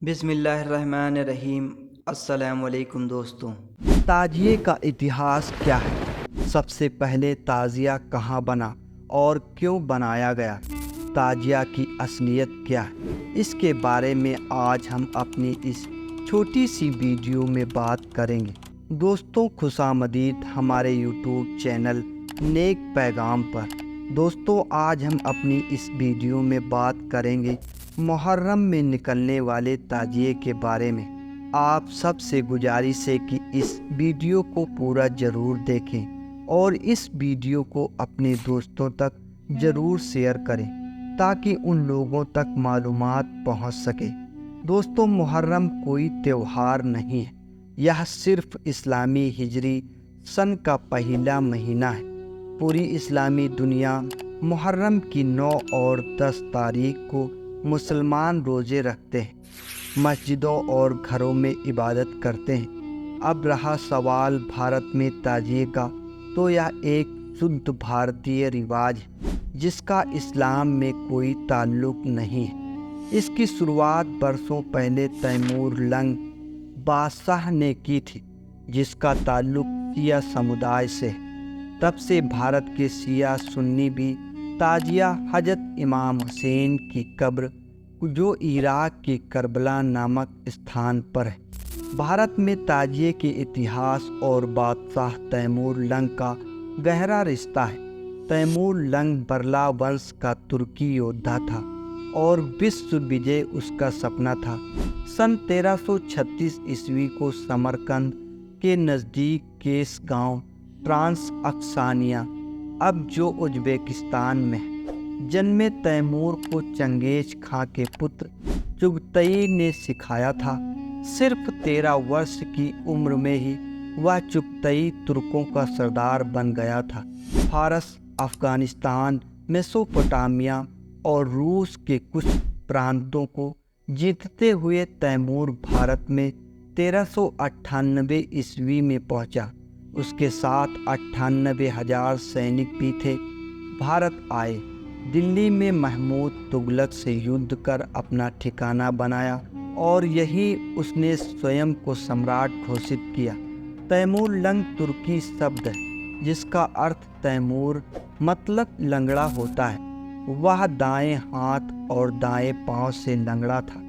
बिस्मिल्लाहिर्रहमानिर्रहीम। अस्सलामुअलैकुम दोस्तों। ताजिए का इतिहास क्या है? सबसे पहले ताजिया कहाँ बना और क्यों बनाया गया? ताजिया की असलियत क्या है? इसके बारे में आज हम अपनी इस छोटी सी वीडियो में बात करेंगे। दोस्तों, खुशामदीद हमारे यूट्यूब चैनल नेक पैगाम पर। दोस्तों, आज हम अपनी इस वीडियो में बात करेंगे मुहर्रम में निकलने वाले ताजिए के बारे में। आप सबसे गुजारिश है कि इस वीडियो को पूरा ज़रूर देखें और इस वीडियो को अपने दोस्तों तक ज़रूर शेयर करें ताकि उन लोगों तक मालूमात पहुंच सके। दोस्तों, मुहर्रम कोई त्यौहार नहीं है, यह सिर्फ इस्लामी हिजरी सन का पहला महीना है। पूरी इस्लामी दुनिया मुहर्रम की 9 और 10 तारीख को मुसलमान रोज़े रखते हैं, मस्जिदों और घरों में इबादत करते हैं। अब रहा सवाल भारत में ताजिए का, तो यह एक शुद्ध भारतीय रिवाज है जिसका इस्लाम में कोई ताल्लुक़ नहीं है। इसकी शुरुआत बरसों पहले तैमूर लंग बादशाह ने की थी, जिसका ताल्लुक़ शिया समुदाय से है। तब से भारत के शिया सुन्नी भी ताजिया हजरत इमाम हुसैन की कब्र, जो इराक के करबला नामक स्थान पर है। भारत में ताजिए के इतिहास और बादशाह तैमूर लंग का गहरा रिश्ता है। तैमूर लंग बरला वंश का तुर्की योद्धा था और विश्व विजय उसका सपना था। सन 1336 ईस्वी को समरकंद के नज़दीक केस गांव ट्रांस अक्सानिया, अब जो उज़्बेकिस्तान में है, जन्मे तैमूर को चंगेज खां के पुत्र चुगतई ने सिखाया था। सिर्फ 13 वर्ष की उम्र में ही वह चुगतई तुर्कों का सरदार बन गया था। फारस, अफ़गानिस्तान, मेसोपोटामिया और रूस के कुछ प्रांतों को जीतते हुए तैमूर भारत में 1398 ईस्वी में पहुंचा। उसके साथ 98,000 सैनिक भी थे। भारत आए, दिल्ली में महमूद तुगलक से युद्ध कर अपना ठिकाना बनाया और यही उसने स्वयं को सम्राट घोषित किया। तैमूर लंग तुर्की शब्द है जिसका अर्थ तैमूर मतलब लंगड़ा होता है। वह दाएं हाथ और दाएं पांव से लंगड़ा था।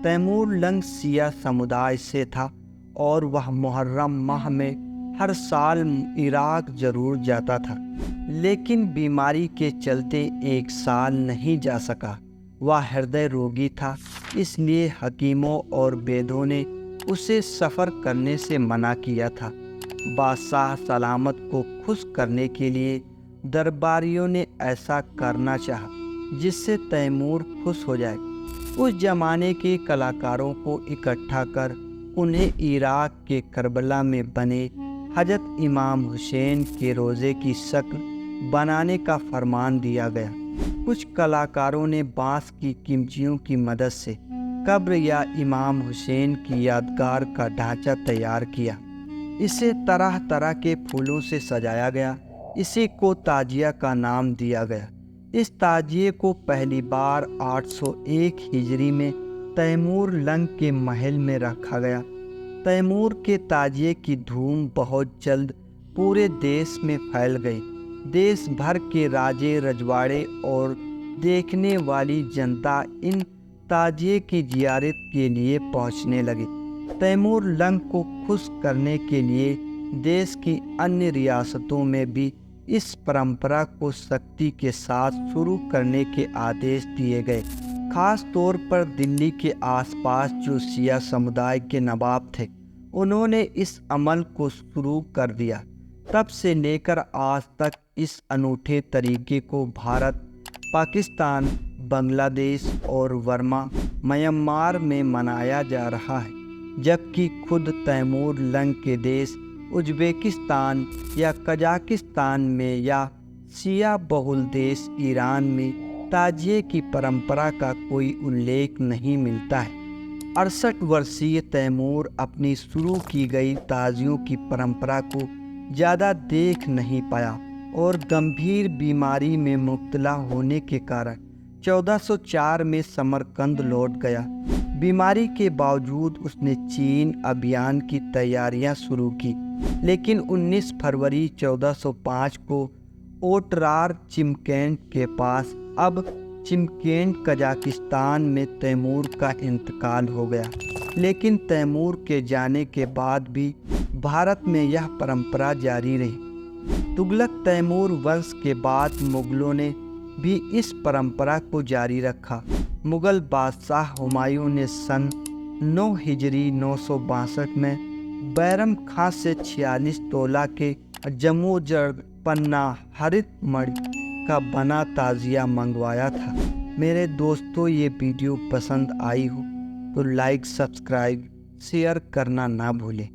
तैमूर लंग शिया समुदाय से था और वह मुहर्रम माह में हर साल इराक जरूर जाता था, लेकिन बीमारी के चलते एक साल नहीं जा सका। वह हृदय रोगी था, इसलिए हकीमों और वैद्यों ने उसे सफ़र करने से मना किया था। बादशाह सलामत को खुश करने के लिए दरबारियों ने ऐसा करना चाहा जिससे तैमूर खुश हो जाए। उस जमाने के कलाकारों को इकट्ठा कर उन्हें इराक के करबला में बने हजरत इमाम हुसैन के रोज़े की शक्ल बनाने का फरमान दिया गया। कुछ कलाकारों ने बांस की कीमचियों की मदद से कब्र या इमाम हुसैन की यादगार का ढांचा तैयार किया। इसे तरह तरह के फूलों से सजाया गया। इसी को ताजिया का नाम दिया गया। इस ताजिए को पहली बार 801 हिजरी में तैमूर लंग के महल में रखा गया। तैमूर के ताजिए की धूम बहुत जल्द पूरे देश में फैल गई। देश भर के राजे, रजवाड़े और देखने वाली जनता इन ताजिए की जियारत के लिए पहुंचने लगी। तैमूर लंग को खुश करने के लिए देश की अन्य रियासतों में भी इस परंपरा को सख्ती के साथ शुरू करने के आदेश दिए गए। खास तौर पर दिल्ली के आसपास जो शिया समुदाय के नवाब थे, उन्होंने इस अमल को शुरू कर दिया। तब से लेकर आज तक इस अनूठे तरीके को भारत, पाकिस्तान, बांग्लादेश और बर्मा, म्यांमार में मनाया जा रहा है, जबकि खुद तैमूर लंग के देश उज़्बेकिस्तान या कजाकिस्तान में या शिया बहुल देश ईरान में ताजिए की परंपरा का कोई उल्लेख नहीं मिलता है। 68 वर्षीय तैमूर अपनी शुरू की गई ताजियों की परंपरा को ज़्यादा देख नहीं पाया और गंभीर बीमारी में मुब्तला होने के कारण 1404 में समरकंद लौट गया। बीमारी के बावजूद उसने चीन अभियान की तैयारियां शुरू की, लेकिन 19 फरवरी 1405 को ओटरार चिमकैंट के पास, अब चिमकैंट कजाकिस्तान में तैमूर का इंतकाल हो गया। लेकिन तैमूर के जाने के बाद भी भारत में यह परंपरा जारी रही। तुगलक तैमूर वंश के बाद मुगलों ने भी इस परंपरा को जारी रखा। मुगल बादशाह हुमायूं ने सन 9 हिजरी 962 में बैरम खां से 46 तोला के जमोजर्द पन्ना हरित मणि का बना ताजिया मंगवाया था। मेरे दोस्तों, ये वीडियो पसंद आई हो तो लाइक, सब्सक्राइब, शेयर करना ना भूलें।